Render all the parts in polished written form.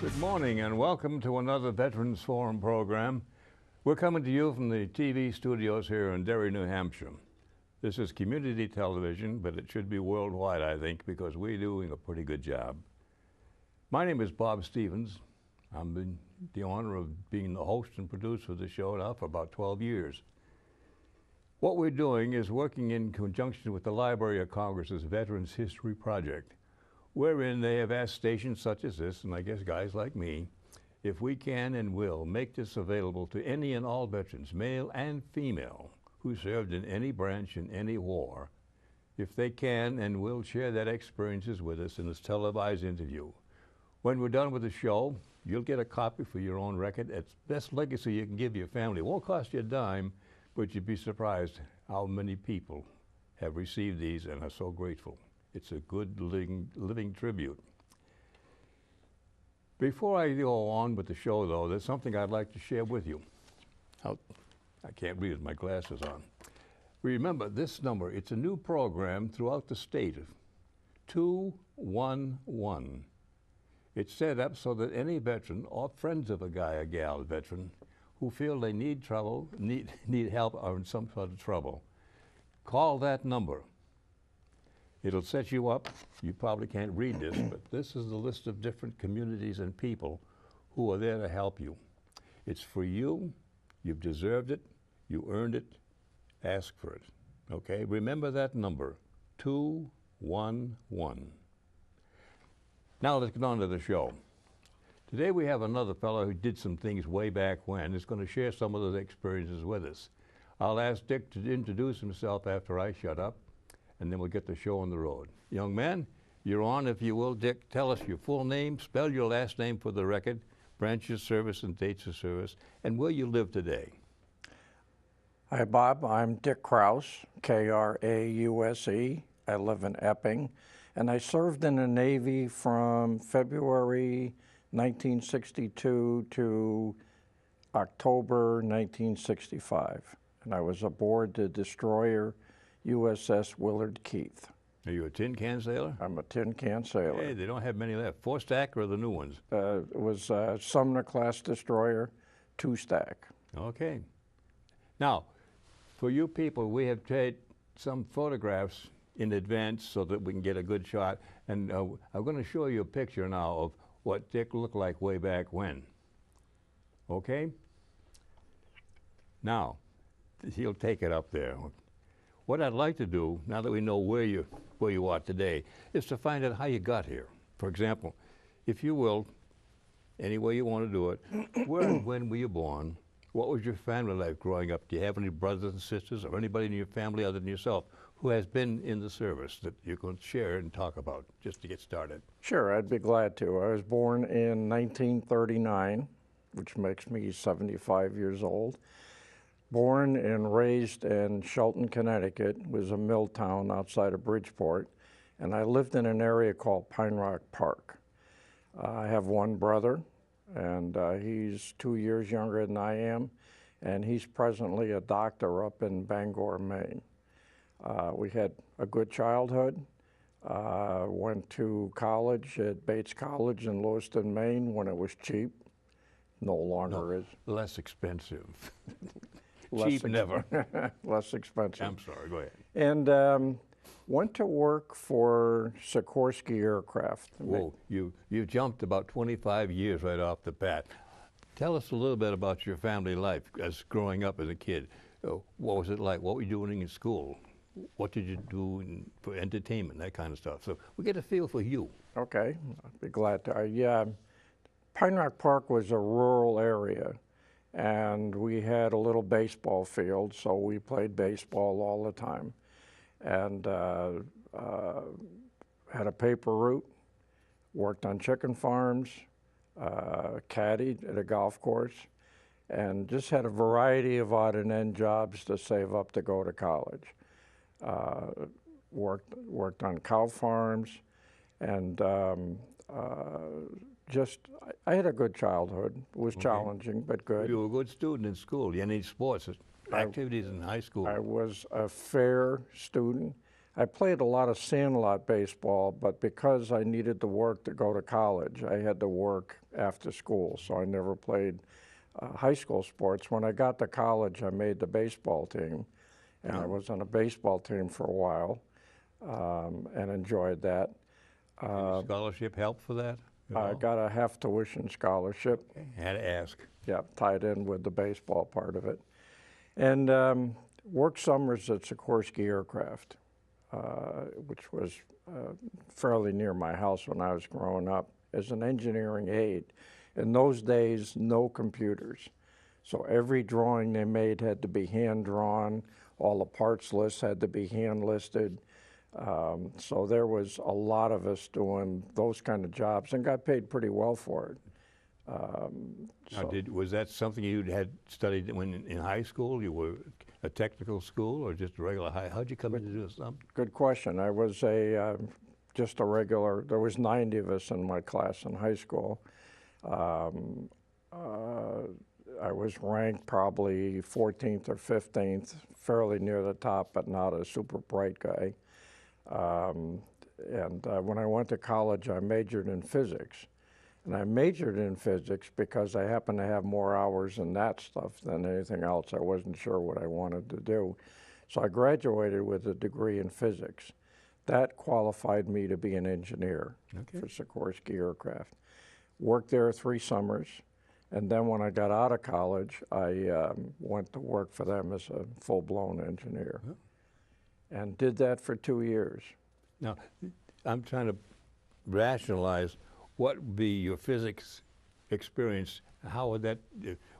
Good morning and welcome to another Veterans Forum program. We're coming to you from the TV studios here in Derry, New Hampshire. This is community television, but it should be worldwide, I think, because we're doing a pretty good job. My name is Bob Stevens. I'm the honor of being the host and producer of the show now for about 12 years. What we're doing is working in conjunction with the Library of Congress's Veterans History Project, wherein they have asked stations such as this, and I guess guys like me, if we can and will make this available to any and all veterans, male and female, who served in any branch in any war, if they can and will share that experiences with us in this televised interview. When we're done with the show, you'll get a copy for your own record. It's the best legacy you can give your family. It won't cost you a dime, but you'd be surprised how many people have received these and are so grateful. It's a good living tribute. Before I go on with the show, though, there's something I'd like to share with you. I can't read with my glasses on. Remember this number, it's a new program throughout the state, 211. It's set up so that any veteran or friends of a guy or gal veteran who feel they need help or in some sort of trouble, call that number. It'll set you up. You probably can't read this, but this is the list of different communities and people who are there to help you. It's for you. You've deserved it. You earned it. Ask for it. Okay? Remember that number, 211. Now let's get on to the show. Today we have another fellow who did some things way back when. He's going to share some of those experiences with us. I'll ask Dick to introduce himself after I shut up, and then we'll get the show on the road. Young man, you're on, if you will. Dick, tell us your full name, spell your last name for the record, branch of service and dates of service, and where you live today. Hi, Bob. I'm Dick Krause, K-R-A-U-S-E. I live in Epping, and I served in the Navy from February 1962 to October 1965, and I was aboard the destroyer USS Willard Keith. Are you a tin can sailor? I'm a tin can sailor. Hey, they don't have many left. 4-stack or the new ones? It was a Sumner-class destroyer, 2-stack. Okay. Now, for you people, we have taken some photographs in advance so that we can get a good shot. And I'm going to show you a picture now of what Dick looked like way back when. Okay? Now, he'll take it up there. What I'd like to do, now that we know where you are today, is to find out how you got here. For example, if you will, any way you want to do it, where and when were you born? What was your family life growing up? Do you have any brothers and sisters or anybody in your family other than yourself who has been in the service that you can share and talk about just to get started? Sure, I'd be glad to. I was born in 1939, which makes me 75 years old. Born and raised in Shelton, Connecticut. It was a mill town outside of Bridgeport, and I lived in an area called Pine Rock Park. I have one brother, and he's 2 years younger than I am, and he's presently a doctor up in Bangor, Maine. We had a good childhood. Went to college at Bates College in Lewiston, Maine when it was cheap. No longer is. Less expensive. Less Cheap never. Less expensive. I'm sorry, go ahead. And went to work for Sikorsky Aircraft. Whoa, you jumped about 25 years right off the bat. Tell us a little bit about your family life as growing up as a kid. What was it like? What were you doing in school? What did you do for entertainment, that kind of stuff? So we get a feel for you. Okay, I'd be glad to. Yeah, Pine Rock Park was a rural area, and we had a little baseball field, so we played baseball all the time. And had a paper route, worked on chicken farms, caddied at a golf course, and just had a variety of odd and end jobs to save up to go to college. Worked on cow farms, and I had a good childhood. It was challenging, but good. You were a good student in school. You had any sports activities in high school? I was a fair student. I played a lot of sandlot baseball, but because I needed to work to go to college, I had to work after school, so I never played high school sports. When I got to college, I made the baseball team, and I was on a baseball team for a while and enjoyed that. Any scholarship help for that? I got a half tuition scholarship. Okay. Had to ask. Yeah, tied in with the baseball part of it. And worked summers at Sikorsky Aircraft, which was fairly near my house when I was growing up, as an engineering aide. In those days, no computers. So every drawing they made had to be hand-drawn. All the parts lists had to be hand-listed. So there was a lot of us doing those kind of jobs and got paid pretty well for it. Now, was that something you had studied when in high school? You were a technical school or just a regular high? How'd you come in to do something? Good question. I was just a regular, there was 90 of us in my class in high school. I was ranked probably 14th or 15th, fairly near the top, but not a super bright guy. When I went to college, I majored in physics. And I majored in physics because I happened to have more hours in that stuff than anything else. I wasn't sure what I wanted to do. So I graduated with a degree in physics. That qualified me to be an engineer for Sikorsky Aircraft. Worked there 3 summers. And then when I got out of college, I went to work for them as a full-blown engineer. And did that for 2 years. Now, I'm trying to rationalize what would be your physics experience. How would that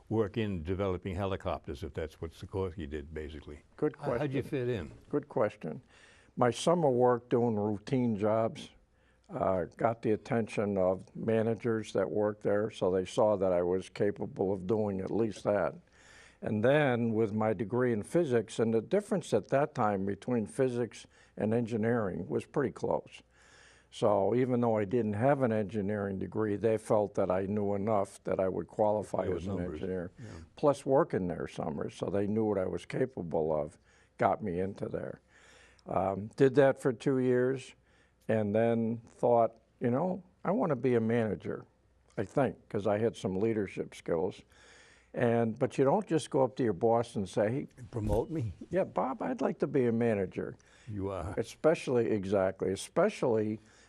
work in developing helicopters, if that's what Sikorsky did, basically? Good question. How'd you fit in? Good question. My summer work doing routine jobs got the attention of managers that worked there, so they saw that I was capable of doing at least that. And then with my degree in physics, and the difference at that time between physics and engineering was pretty close. So even though I didn't have an engineering degree, they felt that I knew enough that I would qualify as an engineer. Yeah. Plus working there summers, so they knew what I was capable of, got me into there. Did that for 2 years, and then thought, you know, I want to be a manager, I think, because I had some leadership skills. But you don't just go up to your boss and say, hey, promote me? Yeah, Bob, I'd like to be a manager. You are. Especially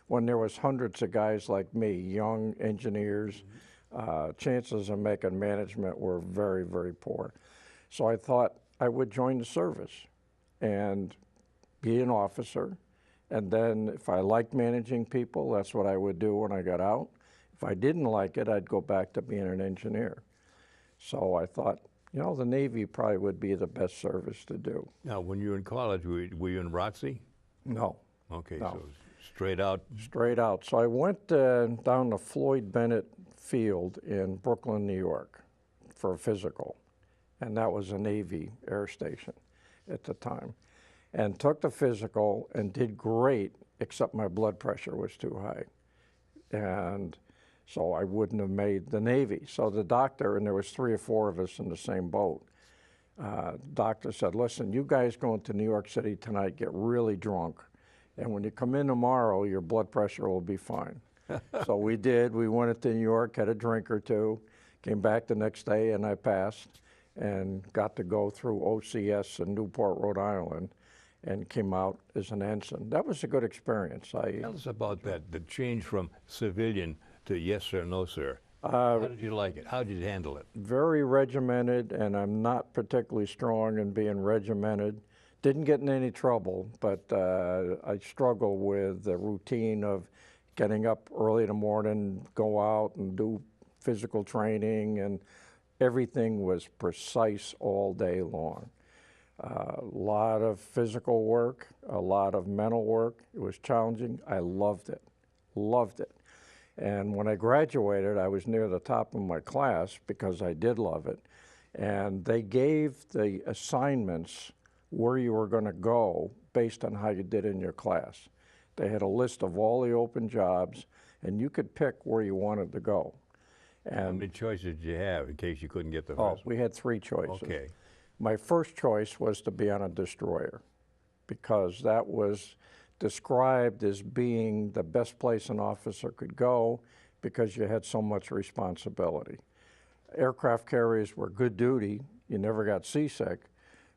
when there was hundreds of guys like me, young engineers. Chances of making management were very, very poor. So I thought I would join the service and be an officer. And then if I liked managing people, that's what I would do when I got out. If I didn't like it, I'd go back to being an engineer. So I thought, you know, the Navy probably would be the best service to do. Now, when you were in college, were you in ROTC? No. Okay, no. So straight out? Straight out. So I went down to Floyd Bennett Field in Brooklyn, New York for a physical. And that was a Navy air station at the time. And took the physical and did great, except my blood pressure was too high. And so I wouldn't have made the Navy. So the doctor, and there was 3 or 4 of us in the same boat, the doctor said, listen, you guys going to New York City tonight, get really drunk. And when you come in tomorrow, your blood pressure will be fine. So we did. We went into New York, had a drink or 2, came back the next day, and I passed and got to go through OCS in Newport, Rhode Island, and came out as an ensign. That was a good experience. Tell us about that, the change from civilian to yes sir, no sir. How did you like it? How did you handle it? Very regimented, and I'm not particularly strong in being regimented. Didn't get in any trouble, but I struggle with the routine of getting up early in the morning, go out and do physical training, and everything was precise all day long. A lot of physical work, a lot of mental work. It was challenging. I loved it, loved it. And when I graduated, I was near the top of my class because I did love it. And they gave the assignments where you were going to go based on how you did in your class. They had a list of all the open jobs, and you could pick where you wanted to go. And how many choices did you have in case you couldn't get the first Oh, one? we had 3 choices. Okay. My first choice was to be on a destroyer. because that was described as being the best place an officer could go because you had so much responsibility. Aircraft carriers were good duty. You never got seasick,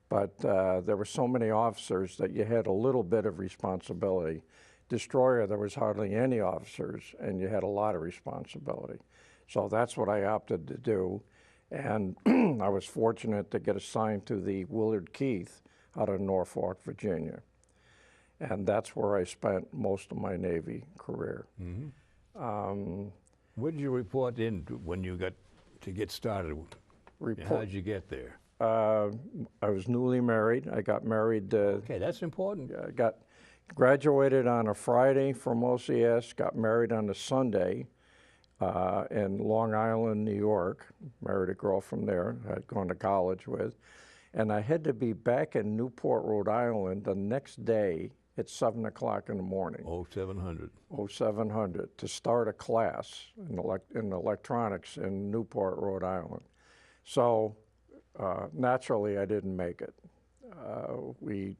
but there were so many officers that you had a little bit of responsibility. Destroyer, there was hardly any officers, and you had a lot of responsibility. So that's what I opted to do. And I was fortunate to get assigned to the Willard Keith out of Norfolk, Virginia. And that's where I spent most of my Navy career. What did you report in when you got to get started? How did you get there? I was newly married. I got married. Okay, that's important. I graduated on a Friday from OCS, got married on a Sunday in Long Island, New York. Married a girl from there I'd gone to college with. And I had to be back in Newport, Rhode Island the next day at 7 o'clock in the morning. 0700. 0700 to start a class in electronics in Newport, Rhode Island. So naturally I didn't make it. We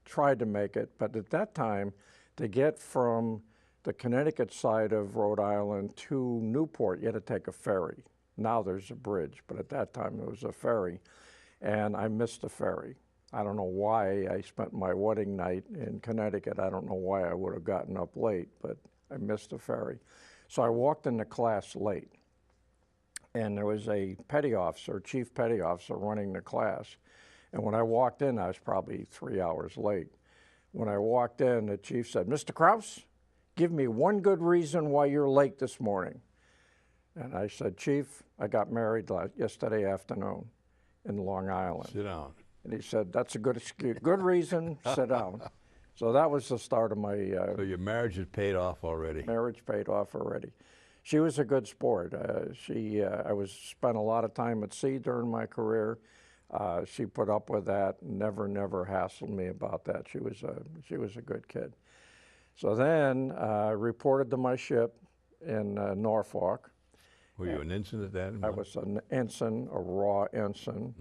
tried to make it, but at that time, to get from the Connecticut side of Rhode Island to Newport, you had to take a ferry. Now there's a bridge, but at that time there was a ferry, and I missed the ferry. I don't know why. I spent my wedding night in Connecticut. I don't know why I would have gotten up late, but I missed the ferry. So I walked into class late, and there was a petty officer, chief petty officer, running the class. And when I walked in, I was probably 3 hours late. When I walked in, the chief said, "Mr. Krause, give me one good reason why you're late this morning." And I said, "Chief, I got married yesterday afternoon in Long Island." Sit down. And he said, "That's a good excuse, good reason, sit down." So that was the start of my So your marriage is paid off already. marriage paid off already. She was a good sport. I spent a lot of time at sea during my career. She put up with that, never hassled me about that. She was a good kid. So then I reported to my ship in Norfolk. Were you an ensign at that? I was an ensign, a raw ensign,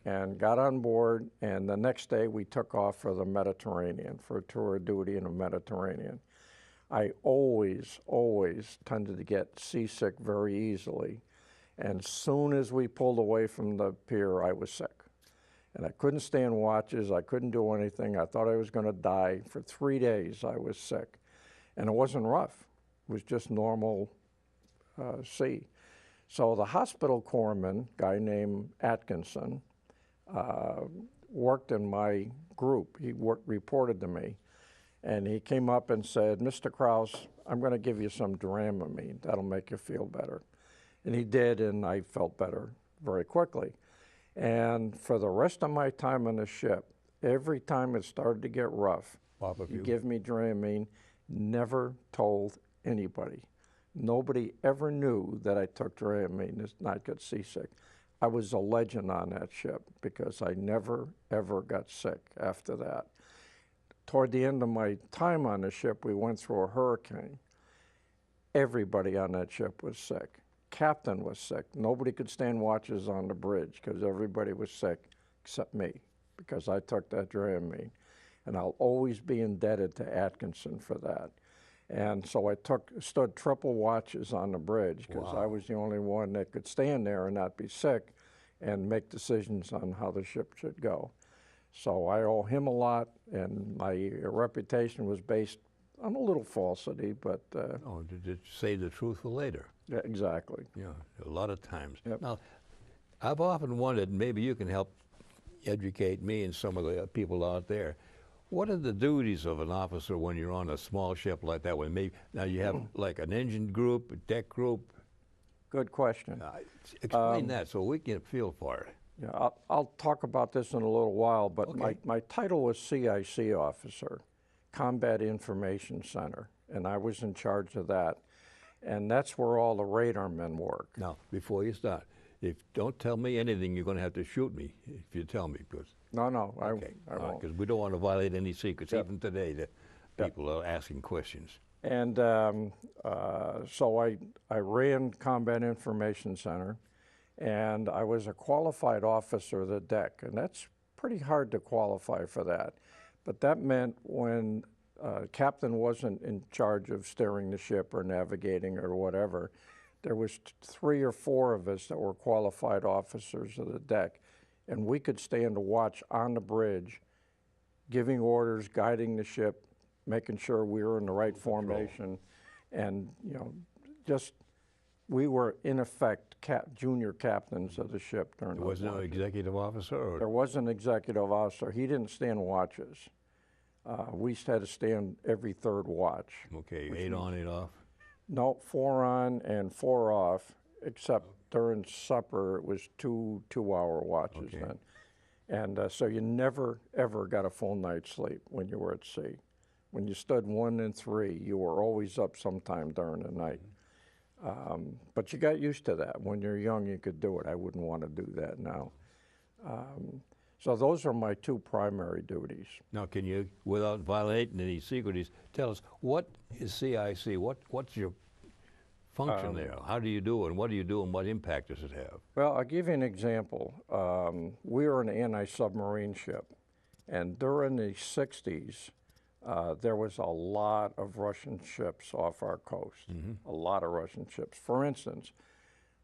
and got on board, and the next day we took off for the Mediterranean, for a tour of duty in the Mediterranean. I always tended to get seasick very easily, and as soon as we pulled away from the pier, I was sick. And I couldn't stand watches, I couldn't do anything. I thought I was going to die. For 3 days, I was sick. And it wasn't rough. It was just normal sea. So the hospital corpsman, guy named Atkinson, worked in my group. He reported to me. And he came up and said, "Mr. Krause, I'm going to give you some Dramamine. That'll make you feel better." And he did, and I felt better very quickly. And for the rest of my time on the ship, every time it started to get rough, he'd give me Dramamine, never told anybody. Nobody ever knew that I took Dramamine to not get seasick. I was a legend on that ship because I never, ever got sick after that. Toward the end of my time on the ship, we went through a hurricane. Everybody on that ship was sick. Captain was sick. Nobody could stand watches on the bridge because everybody was sick except me because I took that Dramamine. And I'll always be indebted to Atkinson for that. And so I stood triple watches on the bridge because I was the only one that could stand there and not be sick and make decisions on how the ship should go. So I owe him a lot, and my reputation was based on a little falsity, but... oh, to say the truth for later. Yeah, exactly. Yeah, a lot of times. Yep. Now, I've often wondered, maybe you can help educate me and some of the people out there. What are the duties of an officer when you're on a small ship like that? Now you have like an engine group, a deck group. Good question. Explain that so we get a feel for it. Yeah, I'll talk about this in a little while, but Okay. my title was CIC officer, Combat Information Center, and I was in charge of that. And that's where all the radar men work. Now, before you start, don't tell me anything, you're going to have to shoot me if you tell me. Because, No, I okay, won't. because we don't want to violate any secrets. Yep. Even today, the people are asking questions. And so I ran Combat Information Center, and I was a qualified officer of the deck, and that's pretty hard to qualify for that. But that meant when captain wasn't in charge of steering the ship or navigating or whatever, there was 3 or 4 of us that were qualified officers of the deck, and we could stand to watch on the bridge, giving orders, guiding the ship, making sure we were in the right formation, and just we were in effect junior captains of the ship during. There was no executive officer? Or? There was an executive officer. He didn't stand watches. We had to stand every 3rd watch. Okay, 8 on, 8 off? No, 4 on and 4 off, except during supper it was 2 2-hour watches then. And so you never, ever got a full night's sleep when you were at sea. When you stood 1 and 3, you were always up sometime during the night. But you got used to that. When you're young, you could do it. I wouldn't want to do that now. So those are my 2 primary duties. Now, can you, without violating any secrecies, tell us what is CIC? What's your function there? How do you do it, and what do you do, and what impact does it have? Well, I'll give you an example. We were an anti-submarine ship, and during the 60s, there was a lot of Russian ships off our coast, a lot of Russian ships. For instance,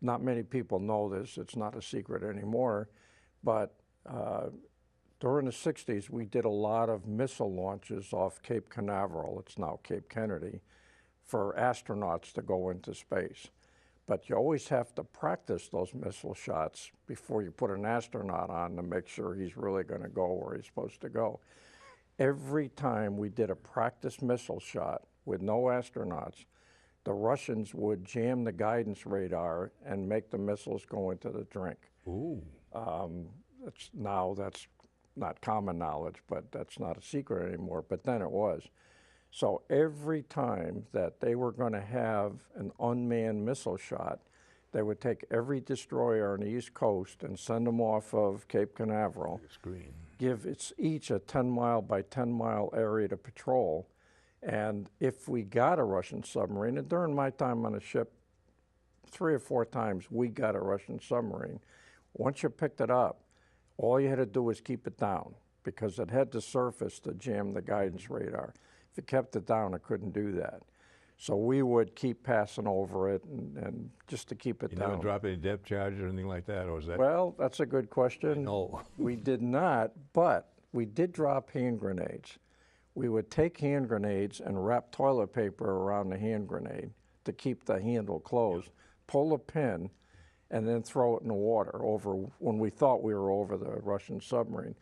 not many people know this, it's not a secret anymore, but during the 60s, we did a lot of missile launches off Cape Canaveral, it's now Cape Kennedy, for astronauts to go into space. But you always have to practice those missile shots before you put an astronaut on to make sure he's really going to go where he's supposed to go. Every time we did a practice missile shot with no astronauts, the Russians would jam the guidance radar and make the missiles go into the drink. Ooh. That's not common knowledge, but that's not a secret anymore, but then it was. So every time that they were going to have an unmanned missile shot, they would take every destroyer on the East Coast and send them off of Cape Canaveral, give each a 10-mile by 10-mile area to patrol, and if we got a Russian submarine, and during my time on the ship, 3 or 4 times we got a Russian submarine, once you picked it up, all you had to do was keep it down because it had to surface to jam the guidance radar. If it kept it down, it couldn't do that. So we would keep passing over it and just to keep it down. You never drop any depth charge or anything like that, or is that? Well, that's a good question. No. We did not, but we did drop hand grenades. We would take hand grenades and wrap toilet paper around the hand grenade to keep the handle closed, pull a pin, and then throw it in the water over when we thought we were over the Russian submarine.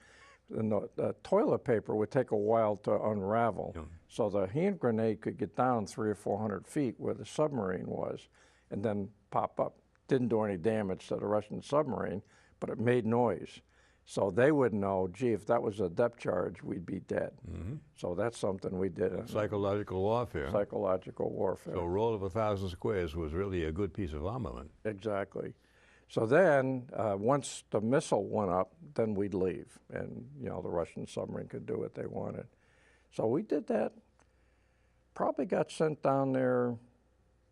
And the toilet paper would take a while to unravel. So the hand grenade could get down 300 or 400 feet where the submarine was and then pop up. Didn't do any damage to the Russian submarine, but it made noise. So they would know, gee, if that was a depth charge, we'd be dead. So that's something we did. Psychological warfare. Psychological warfare. So a roll of 1,000 squares was really a good piece of armament. Exactly. So then, once the missile went up, then we'd leave, and the Russian submarine could do what they wanted. So we did that. Probably got sent down there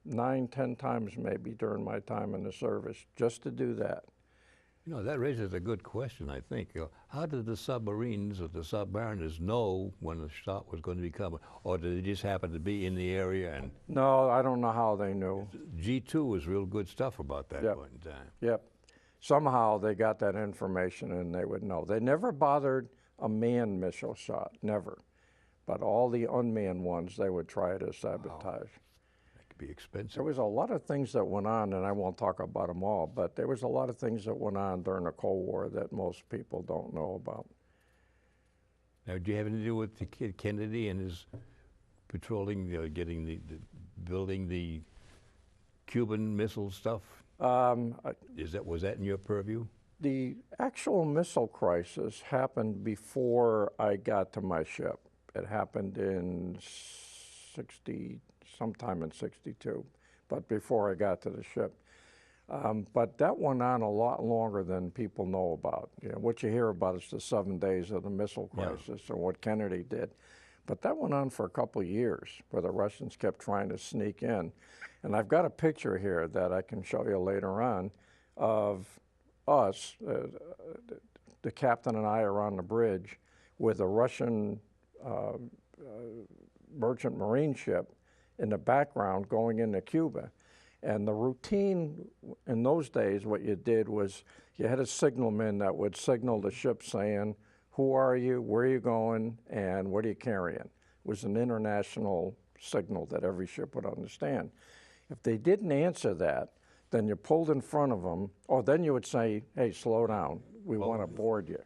9, 10 times maybe during my time in the service, just to do that. That raises a good question, I think. How did the submarines or the submariners know when the shot was going to be coming? Or did they just happen to be in the area? And no, I don't know how they knew. G2 was real good stuff about that point in time. Yep. Somehow they got that information and they would know. They never bothered a manned missile shot, never. But all the unmanned ones, they would try to sabotage. Wow. Be expensive. There was a lot of things that went on, and I won't talk about them all, but there was a lot of things that went on during the Cold War that most people don't know about. Now, do you have anything to do with the kid Kennedy and his patrolling, getting building the Cuban missile stuff? Was that in your purview? The actual missile crisis happened before I got to my ship. It happened in sometime in 62, but before I got to the ship. But that went on a lot longer than people know about. What you hear about is the 7 days of the missile crisis and what Kennedy did. But that went on for a couple of years where the Russians kept trying to sneak in. And I've got a picture here that I can show you later on of us, the captain and I are on the bridge with a Russian merchant marine ship in the background going into Cuba. And the routine in those days, what you did was you had a signalman that would signal the ship saying, who are you, where are you going, and what are you carrying? It was an international signal that every ship would understand. If they didn't answer that, then you pulled in front of them, or then you would say, hey, slow down, we want to board you.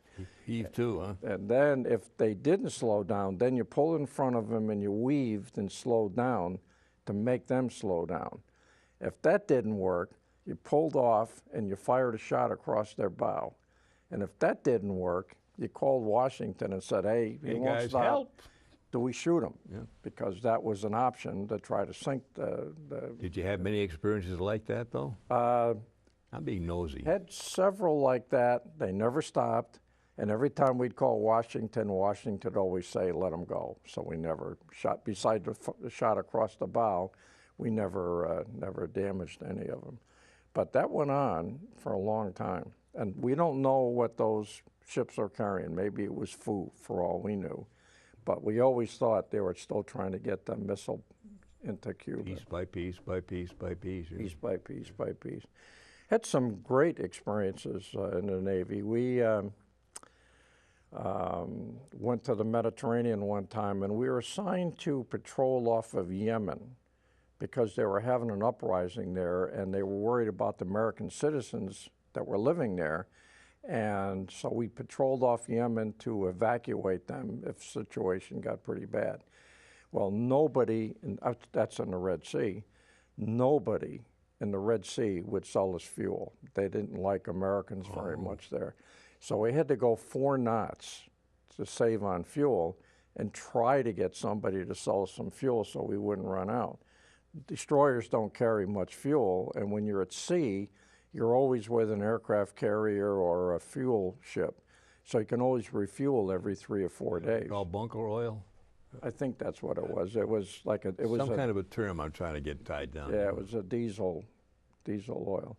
Heave to, huh? And then if they didn't slow down, then you pulled in front of them and you weaved and slowed down to make them slow down. If that didn't work, you pulled off and you fired a shot across their bow. And if that didn't work, you called Washington and said, hey, he won't guys, stop. help. Do we shoot him? Yeah. Because that was an option to try to sink the Did you have many experiences like that, though? I'm being nosy. Had several like that. They never stopped. And every time we'd call Washington, Washington would always say, let them go. So we never shot, besides the shot across the bow, we never damaged any of them. But that went on for a long time. And we don't know what those ships are carrying. Maybe it was food, for all we knew. But we always thought they were still trying to get the missile into Cuba. Piece by piece by piece by piece. Piece by piece by piece. Had some great experiences in the Navy. We went to the Mediterranean one time, and we were assigned to patrol off of Yemen because they were having an uprising there, and they were worried about the American citizens that were living there. And so we patrolled off Yemen to evacuate them if the situation got pretty bad. Well, nobody, that's in the Red Sea, nobody in the Red Sea would sell us fuel. They didn't like Americans very much there. So we had to go 4 knots to save on fuel and try to get somebody to sell us some fuel so we wouldn't run out. Destroyers don't carry much fuel, and when you're at sea, you're always with an aircraft carrier or a fuel ship. So you can always refuel every 3 or 4 days. All bunker oil? I think that's what it was. It was like it was some kind of a term I'm trying to get tied down. Yeah, it was a diesel oil.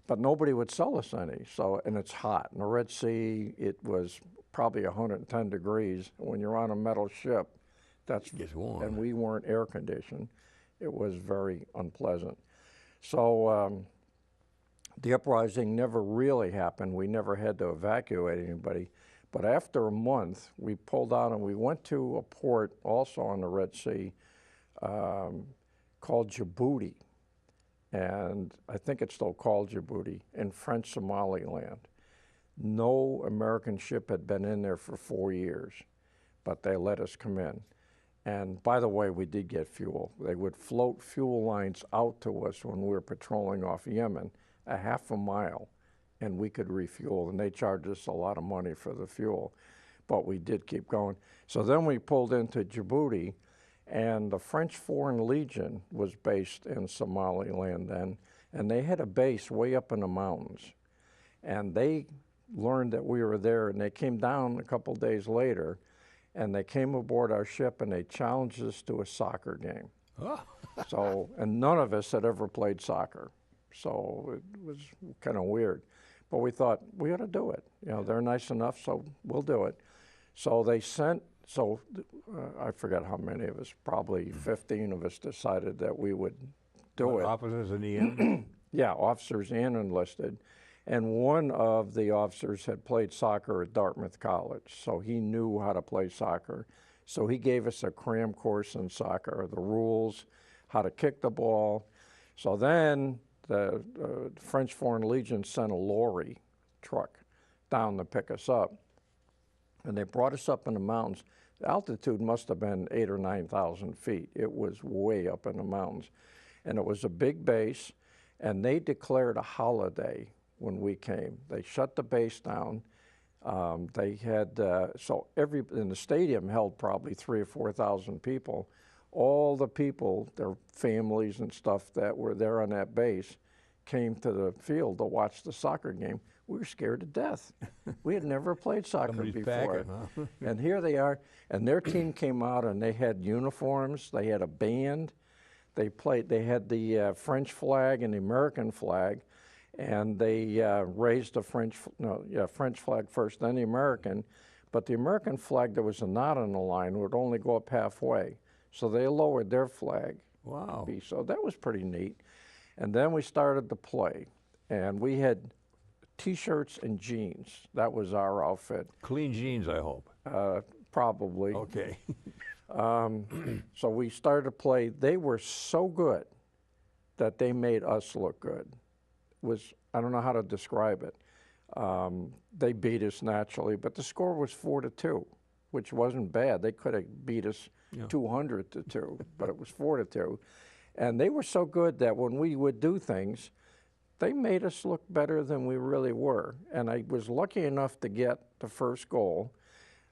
But nobody would sell us any. So, and it's hot. In the Red Sea, it was probably 110 degrees. When you're on a metal ship, that's It gets warm. And we weren't air conditioned. It was very unpleasant. So the uprising never really happened. We never had to evacuate anybody. But after a month, we pulled out and we went to a port also on the Red Sea called Djibouti. And I think it's still called Djibouti, in French Somaliland. No American ship had been in there for 4 years, but they let us come in. And by the way, we did get fuel. They would float fuel lines out to us when we were patrolling off Yemen, a half a mile, and we could refuel. And they charged us a lot of money for the fuel, but we did keep going. So then we pulled into Djibouti, and the French Foreign Legion was based in Somaliland then, and they had a base way up in the mountains. And they learned that we were there, and they came down a couple days later, and they came aboard our ship and they challenged us to a soccer game. Oh. So, and none of us had ever played soccer. So it was kind of weird. But we thought, we ought to do it. You know, they're nice enough, so we'll do it. So they sent, I forget how many of us, probably 15 of us decided that we would do it. Officers in the end? Yeah, officers and enlisted. And one of the officers had played soccer at Dartmouth College, so he knew how to play soccer. So he gave us a cram course in soccer, the rules, how to kick the ball. So then the French Foreign Legion sent a lorry truck down to pick us up. And they brought us up in the mountains. The altitude must have been 8,000 or 9,000 feet. It was way up in the mountains. And it was a big base, and they declared a holiday when we came. They shut the base down. They had, and the stadium held probably 3,000 or 4,000 people. All the people, their families and stuff that were there on that base came to the field to watch the soccer game. We were scared to death. We had never played soccer before. Packing, huh? And here they are, and their team came out and they had uniforms, they had a band, they had the French flag and the American flag, and they raised the French flag first, then the American, but the American flag, there was a knot on the line, would only go up halfway. So they lowered their flag. Wow. So that was pretty neat. And then we started to play, and we had T-shirts and jeans. That was our outfit. Clean jeans, I hope. Probably. Okay. So we started to play. They were so good that they made us look good. I don't know how to describe it. They beat us naturally, but the score was 4-2, which wasn't bad. They could have beat us 200-2, but it was 4-2. And they were so good that when we would do things, they made us look better than we really were. And I was lucky enough to get the first goal,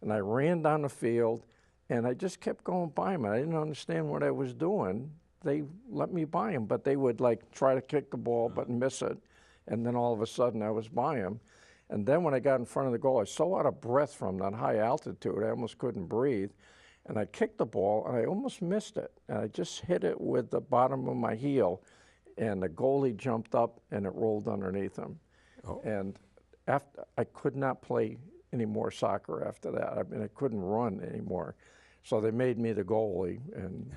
and I ran down the field, and I just kept going by them. I didn't understand what I was doing. They let me by them, but they would like try to kick the ball but miss it, and then all of a sudden I was by them. And then when I got in front of the goal, I was so out of breath from that high altitude, I almost couldn't breathe. And I kicked the ball, and I almost missed it. And I just hit it with the bottom of my heel, and the goalie jumped up, and it rolled underneath him. Oh. And I could not play any more soccer after that. I mean, I couldn't run anymore. So they made me the goalie, and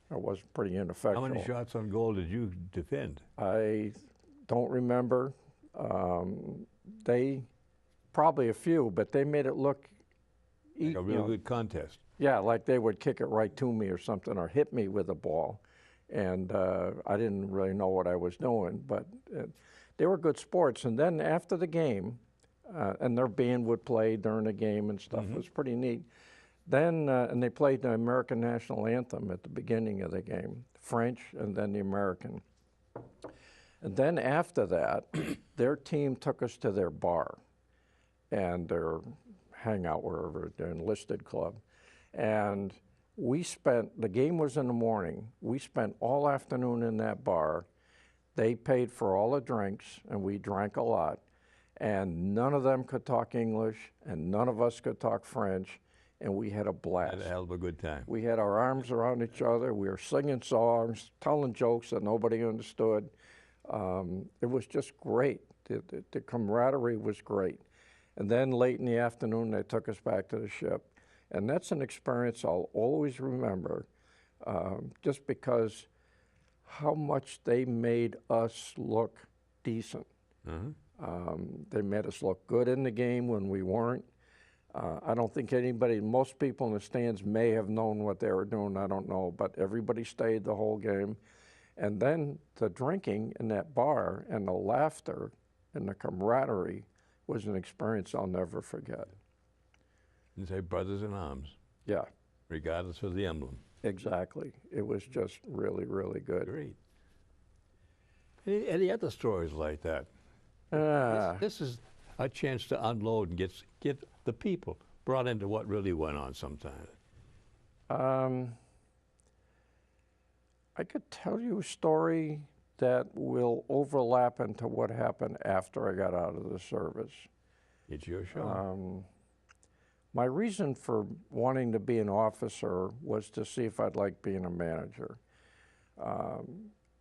I was pretty ineffectual. How many shots on goal did you defend? I don't remember. They probably a few, but they made it look like a real good contest. Yeah, like they would kick it right to me or something, or hit me with a ball, and I didn't really know what I was doing, but they were good sports. And then after the game, and their band would play during the game and stuff. It was pretty neat. Then, and they played the American national anthem at the beginning of the game, French and then the American. And then after that, their team took us to their bar and their hangout, wherever, their enlisted club. And the game was in the morning. We spent all afternoon in that bar. They paid for all the drinks, and we drank a lot. And none of them could talk English, and none of us could talk French, and we had a blast. Had a hell of a good time. We had our arms around each other. We were singing songs, telling jokes that nobody understood. It was just great. The camaraderie was great. And then late in the afternoon, they took us back to the ship. And that's an experience I'll always remember, just because how much they made us look decent. They made us look good in the game when we weren't. I don't think most people in the stands may have known what they were doing, I don't know, but everybody stayed the whole game. And then the drinking in that bar and the laughter and the camaraderie was an experience I'll never forget. And say brothers in arms. Yeah. Regardless of the emblem. Exactly. It was just really, really good. Great. Any other stories like that? This is a chance to unload and get the people brought into what really went on sometimes. I could tell you a story that will overlap into what happened after I got out of the service. It's your show. My reason for wanting to be an officer was to see if I'd like being a manager.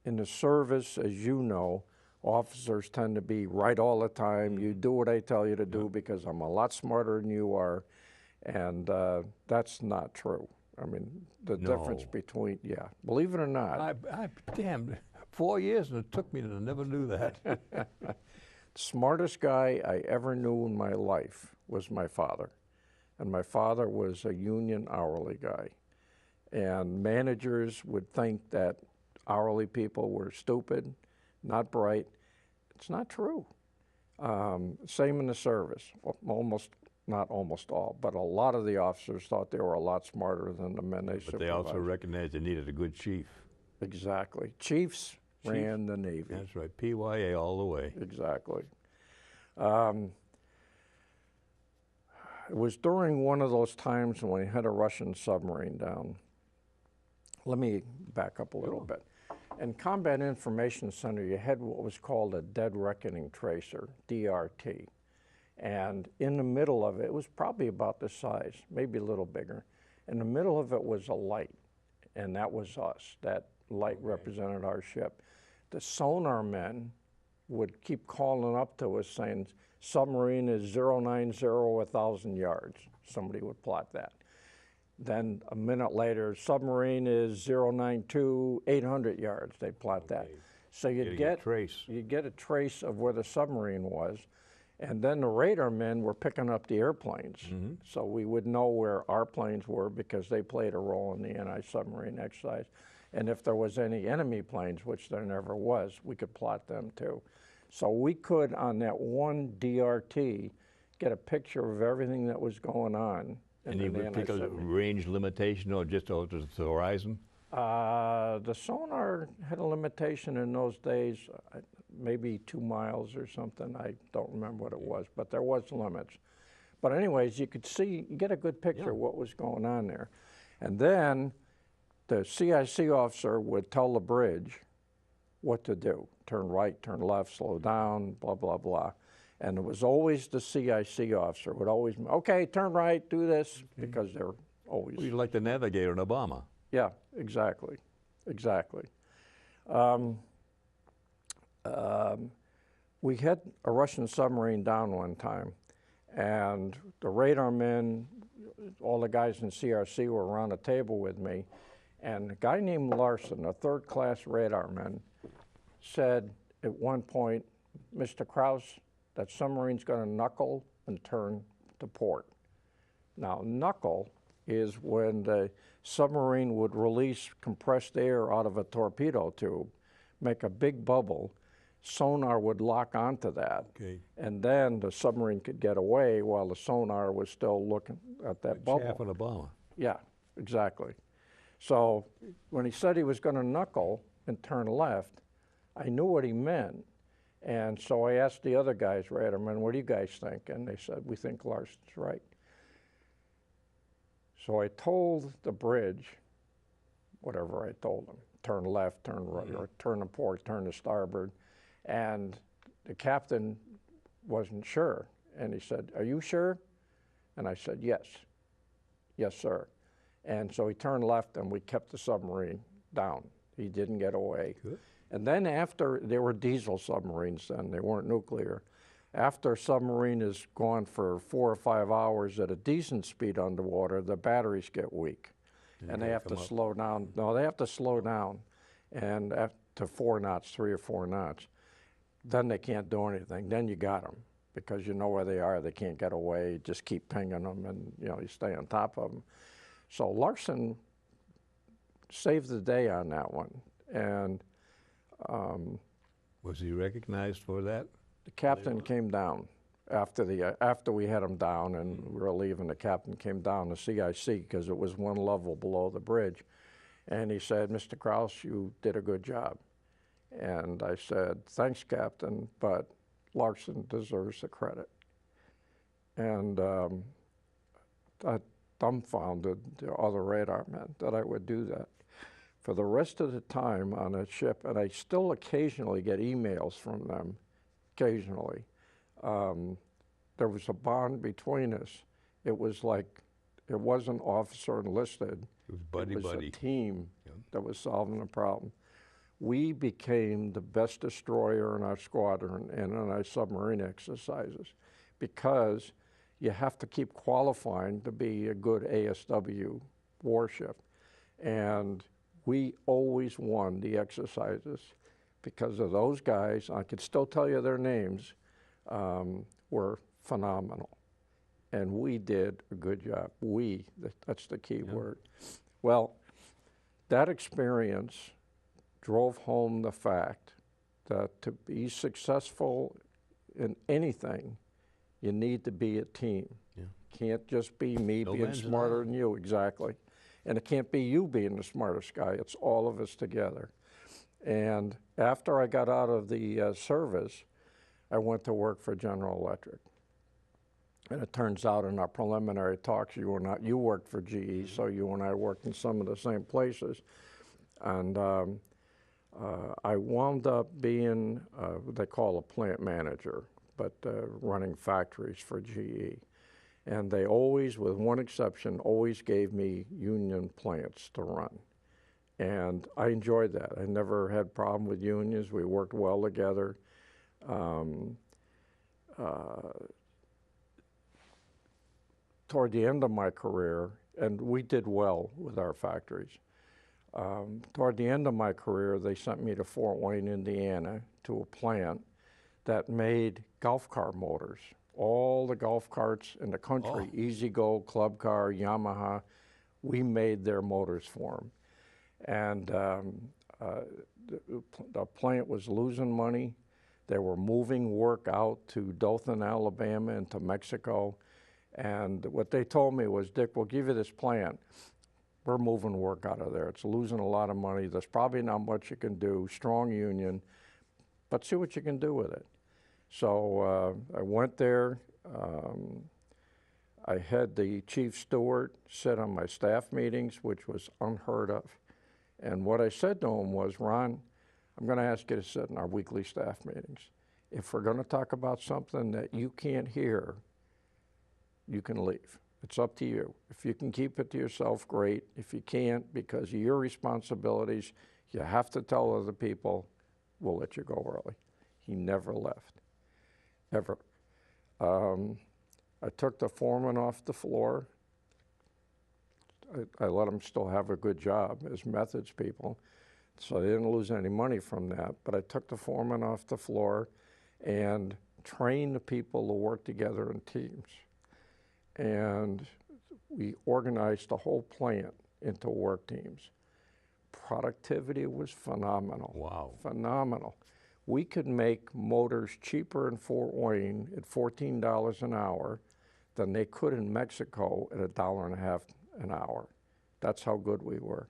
In the service, as you know, officers tend to be right all the time. You do what I tell you to do because I'm a lot smarter than you are, and that's not true. I mean, the difference between, believe it or not. Damn, 4 years and it took me to never knew that. Smartest guy I ever knew in my life was my father. And my father was a union hourly guy. And managers would think that hourly people were stupid, not bright. It's not true. Same in the service. Not almost all, but a lot of the officers thought they were a lot smarter than the men they supervised. But they also recognized they needed a good chief. Exactly. Chiefs ran the Navy. That's right. PYA all the way. Exactly. It was during one of those times when we had a Russian submarine down. Let me back up a little bit. In Combat Information Center, you had what was called a dead reckoning tracer, DRT. And in the middle of it, it was probably about this size, maybe a little bigger. In the middle of it was a light, and that was us. That light represented our ship. The sonar men would keep calling up to us saying, submarine is 090 1,000 yards. Somebody would plot that. Then a minute later, submarine is 092 800 yards. They'd plot that. So you'd get a trace of where the submarine was, and then the radar men were picking up the airplanes. So we would know where our planes were because they played a role in the anti-submarine exercise. And if there was any enemy planes, which there never was, we could plot them too. So we could, on that one DRT, get a picture of everything that was going on. And you would pick a range limitation or just over to the horizon? The sonar had a limitation in those days, maybe 2 miles or something. I don't remember what it was, but there was limits. But anyways, you could see, you get a good picture of what was going on there. And then the CIC officer would tell the bridge what to do. Turn right, turn left, slow down, blah, blah, blah. And it was always the CIC officer would always, okay, turn right, do this, because they're always. Well, you're like the navigator in Obama. Yeah, exactly, exactly. We had a Russian submarine down one time, and the radar men, all the guys in CRC were around a table with me, and a guy named Larson, a third-class radar man, said at one point, Mr. Krause, that submarine's going to knuckle and turn to port. Now, knuckle is when the submarine would release compressed air out of a torpedo tube, make a big bubble, sonar would lock onto that, and then the submarine could get away while the sonar was still looking at that bubble. Chaff on a bomber. Yeah, exactly. So when he said he was going to knuckle and turn left, I knew what he meant. And so I asked the other guys, radarmen, what do you guys think? And they said, we think Larson's right. So I told the bridge, whatever I told them, turn left, turn right, or turn to port, turn to starboard. And the captain wasn't sure. And he said, are you sure? And I said, yes. Yes, sir. And so he turned left and we kept the submarine down. He didn't get away. Good. And then after, there were diesel submarines then, they weren't nuclear. After a submarine is gone for 4 or 5 hours at a decent speed underwater, the batteries get weak. And they have to slow down. No, they have to slow down and to 4 knots, 3 or 4 knots. Then they can't do anything. Then you got them because you know where they are. They can't get away. Just keep pinging them and you stay on top of them. So Larson saved the day on that one. And was he recognized for that? the captain came down after we had him down and we were leaving. The captain came down to CIC because it was one level below the bridge. And he said, Mr. Krause, you did a good job. And I said, thanks, Captain, but Larson deserves the credit. And that dumbfounded the other radar men that I would do that. For the rest of the time on a ship, and I still occasionally get emails from them, occasionally, there was a bond between us. It was like, it wasn't officer enlisted. It was buddy. It was a team that was solving a problem. We became the best destroyer in our squadron and in our submarine exercises because you have to keep qualifying to be a good ASW warship. And we always won the exercises because of those guys. I could still tell you their names, were phenomenal. And we did a good job. We, that's the key word. Well, that experience drove home the fact that to be successful in anything, you need to be a team. Can't just be me being smarter than you, exactly. And it can't be you being the smartest guy, it's all of us together. And after I got out of the service, I went to work for General Electric. And it turns out in our preliminary talks, you worked for GE, so you and I worked in some of the same places. And I wound up being what they call a plant manager, but running factories for GE. And they always, with one exception, always gave me union plants to run. And I enjoyed that. I never had a problem with unions. We worked well together. Um, Toward the end of my career, and we did well with our factories. Toward the end of my career, they sent me to Fort Wayne, Indiana, to a plant that made golf cart motors. All the golf carts in the country, Easy Go, Club Car, Yamaha, we made their motors for them. And the plant was losing money. They were moving work out to Dothan, Alabama, and to Mexico. And what they told me was, Dick, we'll give you this plant. We're moving work out of there. It's losing a lot of money. There's probably not much you can do, strong union, but see what you can do with it. So I went there. I had the chief steward sit on my staff meetings, which was unheard of. And what I said to him was, Ron, I'm going to ask you to sit in our weekly staff meetings. If we're going to talk about something that you can't hear, you can leave. It's up to you. If you can keep it to yourself, great. If you can't, because of your responsibilities, you have to tell other people, we'll let you go early. He never left, ever. I took the foreman off the floor. I let them still have a good job as methods people, so they didn't lose any money from that. But I took the foreman off the floor and trained the people to work together in teams. And we organized the whole plant into work teams. Productivity was phenomenal. Wow. Phenomenal. We could make motors cheaper in Fort Wayne at $14 an hour than they could in Mexico at $1.50 an hour. That's how good we were.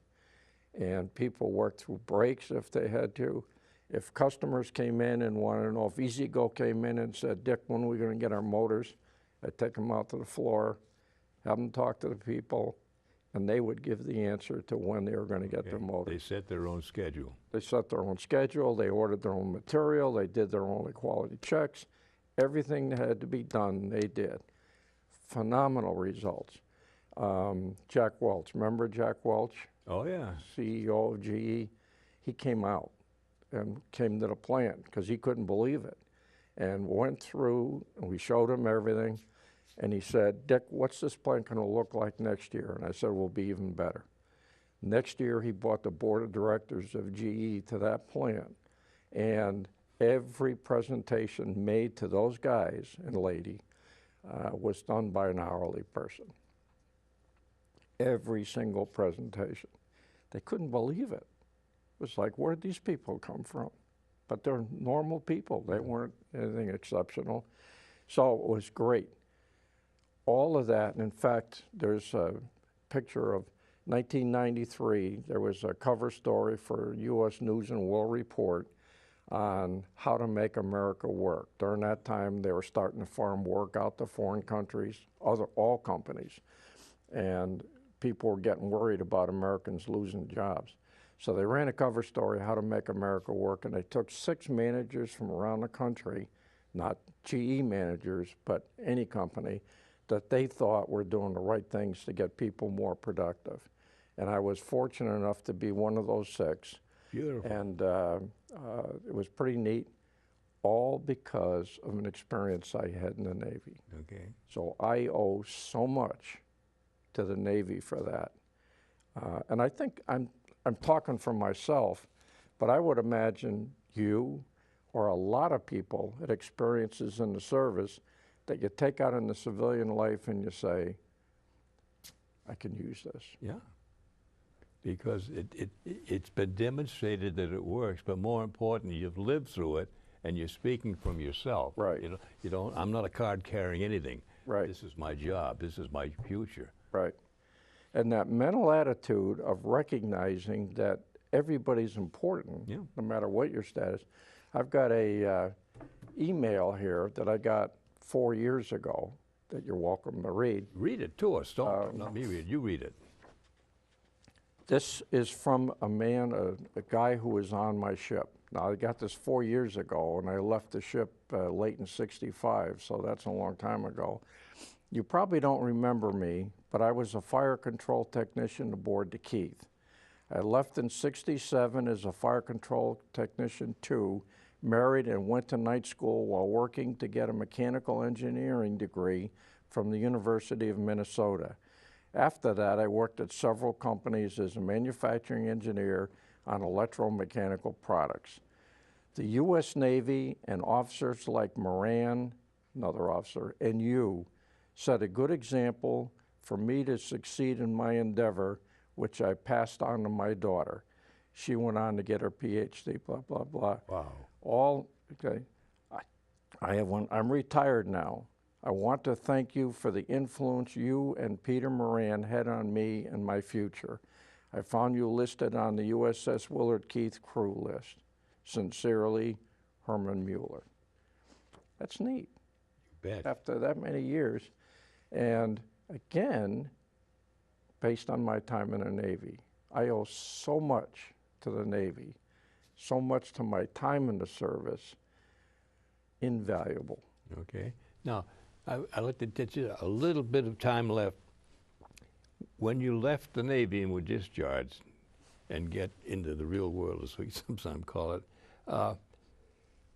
And people worked through breaks if they had to. If customers came in and wanted to know, if Easy Go came in and said, Dick, when are we going to get our motors? I'd take them out to the floor, have them talk to the people, and they would give the answer to when they were going to get their motors. They set their own schedule. They set their own schedule. They ordered their own material. They did their own quality checks. Everything that had to be done, they did. Phenomenal results. Jack Welch, remember Jack Welch? Oh, yeah. CEO of GE. He came out and came to the plant because he couldn't believe it, and went through, and we showed him everything. And he said, Dick, what's this plant going to look like next year? And I said, we'll be even better. Next year, he brought the board of directors of GE to that plant. And every presentation made to those guys and lady was done by an hourly person. Every single presentation. They couldn't believe it. It was like, where'd these people come from? But they're normal people. They weren't anything exceptional. So it was great. All of that, and in fact, there's a picture of 1993. There was a cover story for U.S. News and World Report on how to make America work. During that time, they were starting to farm work out to foreign countries, all companies. And people were getting worried about Americans losing jobs. So they ran a cover story, how to make America work, and they took 6 managers from around the country, not GE managers, but any company, that they thought were doing the right things to get people more productive. And I was fortunate enough to be one of those 6. Beautiful. And it was pretty neat, all because of an experience I had in the Navy. Okay. So I owe so much to the Navy for that. And I think I'm talking for myself, but I would imagine you or a lot of people had experiences in the service that you take out in the civilian life and you say, I can use this. Yeah, because it's been demonstrated that it works, but more importantly, you've lived through it and you're speaking from yourself. Right. You don't, I'm not a card carrying anything. Right. This is my job. This is my future. Right. And that mental attitude of recognizing that everybody's important, no matter what your status. I've got a email here that I got 4 years ago that you're welcome to read. Read it to us. Don't, not me read it. You read it. This is from a man, a guy who was on my ship. Now, I got this 4 years ago, and I left the ship late in '65, so that's a long time ago. You probably don't remember me, but I was a fire control technician aboard the Keith. I left in '67 as a fire control technician 2, married and went to night school while working to get a mechanical engineering degree from the University of Minnesota. After that, I worked at several companies as a manufacturing engineer on electromechanical products. The U.S. Navy and officers like Moran, another officer, and you set a good example for me to succeed in my endeavor, which I passed on to my daughter. She went on to get her PhD, blah, blah, blah. Wow. All, okay. I'm retired now. I want to thank you for the influence you and Peter Moran had on me and my future. I found you listed on the USS Willard Keith crew list. Sincerely, Herman Mueller. That's neat. You bet. After that many years. And again, based on my time in the Navy, I owe so much to the Navy, so much to my time in the service, invaluable. Okay. Now, I'd like to get you a little bit of time left. When you left the Navy and were discharged and get into the real world, as we sometimes call it,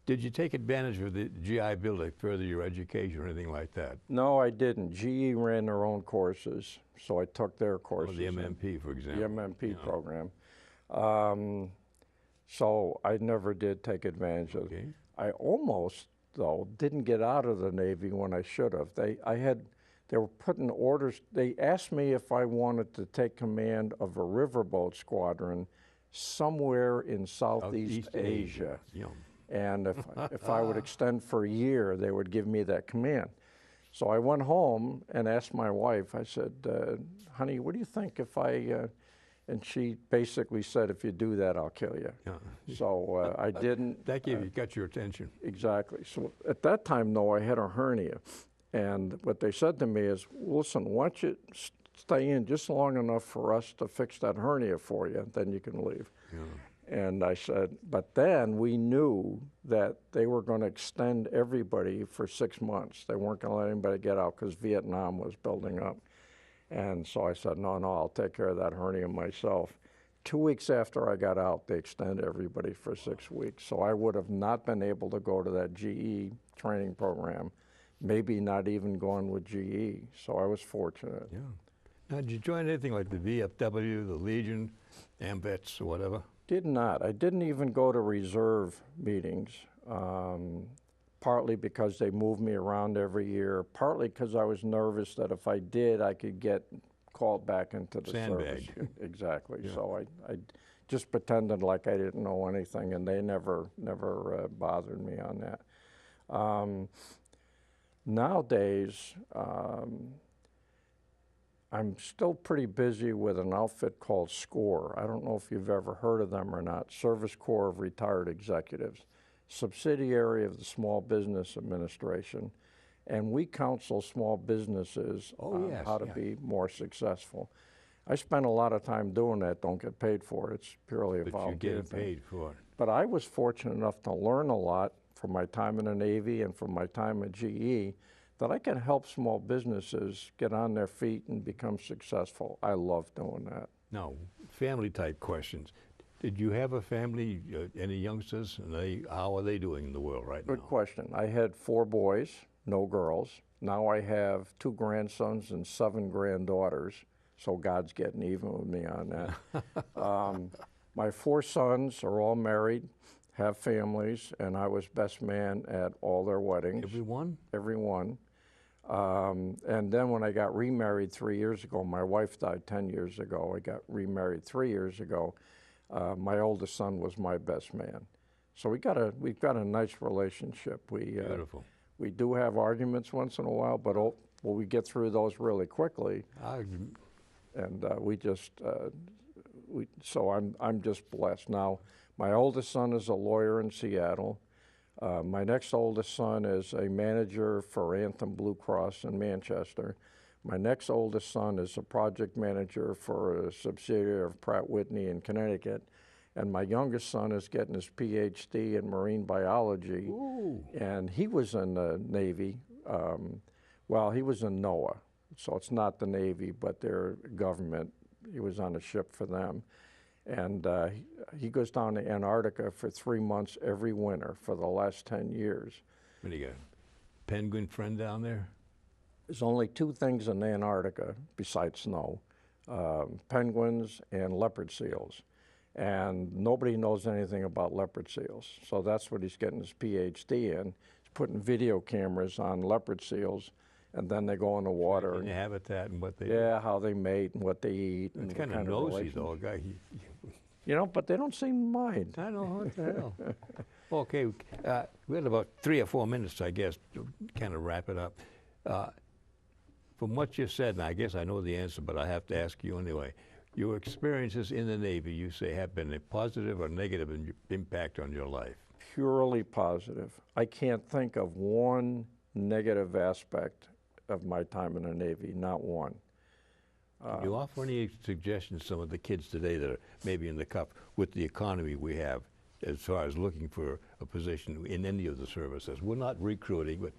did you take advantage of the GI Bill to further your education or anything like that? No, I didn't. GE ran their own courses, so I took their Or courses. the MMP, for example. The MMP you know. program. So I never did take advantage of it. Okay. I almost, though, didn't get out of the Navy when I should have. They were putting orders. They asked me if I wanted to take command of a riverboat squadron somewhere in Southeast Asia. You know. And if I would extend for a year, they would give me that command. So I went home and asked my wife, I said, honey, what do you think if I, and she basically said, if you do that, I'll kill you. Yeah. So I didn't. That got your attention. Exactly. So at that time, though, I had a hernia. And what they said to me is, listen, why don't you stay in just long enough for us to fix that hernia for you, then you can leave. Yeah. And I said, but then we knew that they were going to extend everybody for 6 months. They weren't going to let anybody get out because Vietnam was building up. And so I said, no, I'll take care of that hernia myself. 2 weeks after I got out, they extended everybody for 6 weeks. So I would have not been able to go to that GE training program, maybe not even going with GE. So I was fortunate. Yeah. Now, did you join anything like the VFW, the Legion, AMVETS, or whatever? Did not. I didn't even go to reserve meetings, partly because they moved me around every year, partly because I was nervous that if I did, I could get called back into the service. Sandbag. Exactly. Yeah. So I just pretended like I didn't know anything, and they never bothered me on that. Nowadays, I'm still pretty busy with an outfit called SCORE. I don't know if you've ever heard of them or not. Service Corps of Retired Executives, subsidiary of the Small Business Administration. And we counsel small businesses on how to be more successful. I spend a lot of time doing that, don't get paid for it. It's purely a volunteer But you get paid for it. But I was fortunate enough to learn a lot from my time in the Navy and from my time at GE that I can help small businesses get on their feet and become successful. I love doing that. Now, family type questions. Did you have a family, any youngsters, and how are they doing in the world right now? Good question. I had 4 boys, no girls. Now I have 2 grandsons and 7 granddaughters, so God's getting even with me on that. My 4 sons are all married, have families, and I was best man at all their weddings. Every one? Every one. And then when I got remarried 3 years ago, my wife died 10 years ago. I got remarried 3 years ago. My oldest son was my best man. So we've got a nice relationship. Beautiful. We do have arguments once in a while, but we get through those really quickly. And so I'm just blessed. Now, my oldest son is a lawyer in Seattle. My next oldest son is a manager for Anthem Blue Cross in Manchester. My next oldest son is a project manager for a subsidiary of Pratt Whitney in Connecticut. And my youngest son is getting his PhD in marine biology. Ooh. And he was in the Navy. Well, he was in NOAA, so it's not the Navy, but their government. He was on a ship for them. And he goes down to Antarctica for 3 months every winter for the last 10 years. What do you got? Penguin friend down there? There's only 2 things in Antarctica besides snow, penguins and leopard seals. And nobody knows anything about leopard seals. So that's what he's getting his PhD in. He's putting video cameras on leopard seals, and then they go in the water. And the habitat and what they Yeah, how they mate and what they eat. It's and kind of nosy, though. A guy, You know, but they don't seem to mind. I know, what the hell. Okay, we had about 3 or 4 minutes, I guess, to kind of wrap it up. From what you said, and I guess I know the answer, but I have to ask you anyway. Your experiences in the Navy, you say, have been a positive or negative impact on your life? Purely positive. I can't think of one negative aspect of my time in the Navy, not one. Can you offer any suggestions to some of the kids today that are maybe in the cup with the economy we have as far as looking for a position in any of the services? We're not recruiting, but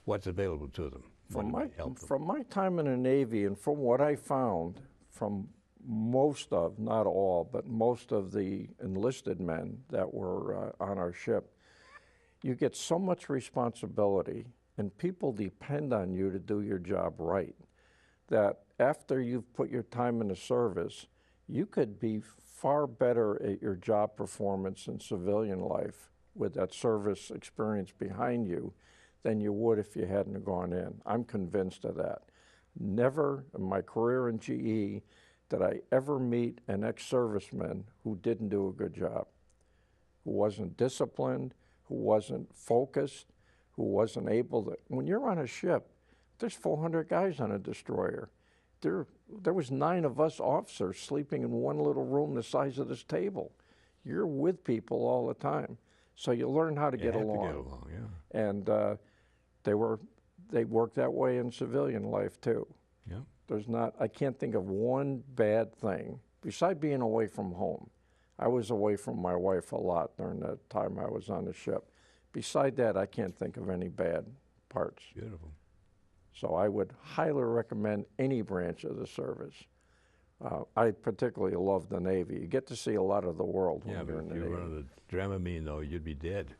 what's available to them? From my time in the Navy and from what I found from most of, not all, but most of the enlisted men that were on our ship, you get so much responsibility and people depend on you to do your job right, that after you've put your time in the service, you could be far better at your job performance in civilian life with that service experience behind you than you would if you hadn't gone in. I'm convinced of that. Never in my career in GE did I ever meet an ex-serviceman who didn't do a good job, who wasn't disciplined, who wasn't focused, who wasn't able to. When you're on a ship, there's 400 guys on a destroyer. There was 9 of us officers sleeping in one little room the size of this table. You're with people all the time, so you learn how to get along. To get along, yeah. And they work that way in civilian life too. Yeah. I can't think of one bad thing besides being away from home. I was away from my wife a lot during the time I was on the ship. Beside that, I can't think of any bad parts. Beautiful. So I would highly recommend any branch of the service. I particularly love the Navy. You get to see a lot of the world when you're in the Navy. Yeah, but if you run the Dramamine, though, you'd be dead.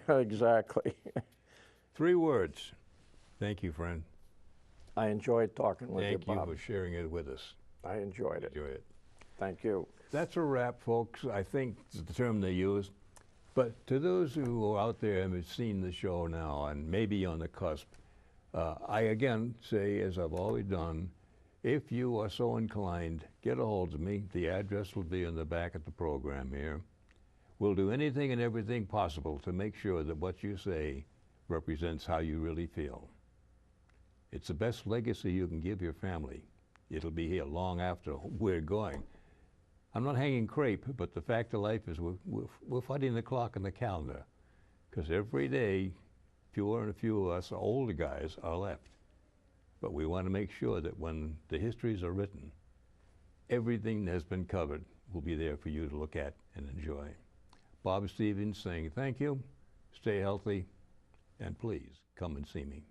Exactly. 3 words. Thank you, friend. I enjoyed talking with you, Bob. Thank you for sharing it with us. I enjoyed it. Enjoy it. Thank you. That's a wrap, folks. I think it's the term they use. But to those who are out there and have seen the show now and maybe on the cusp, I again say, as I've always done, if you are so inclined, get a hold of me. The address will be in the back of the program here. We'll do anything and everything possible to make sure that what you say represents how you really feel. It's the best legacy you can give your family. It'll be here long after we're going. I'm not hanging crepe, but the fact of life is we're fighting the clock and the calendar, because every day fewer and fewer of us older guys are left. But we want to make sure that when the histories are written, everything that has been covered will be there for you to look at and enjoy. Bob Stevens saying thank you, stay healthy, and please come and see me.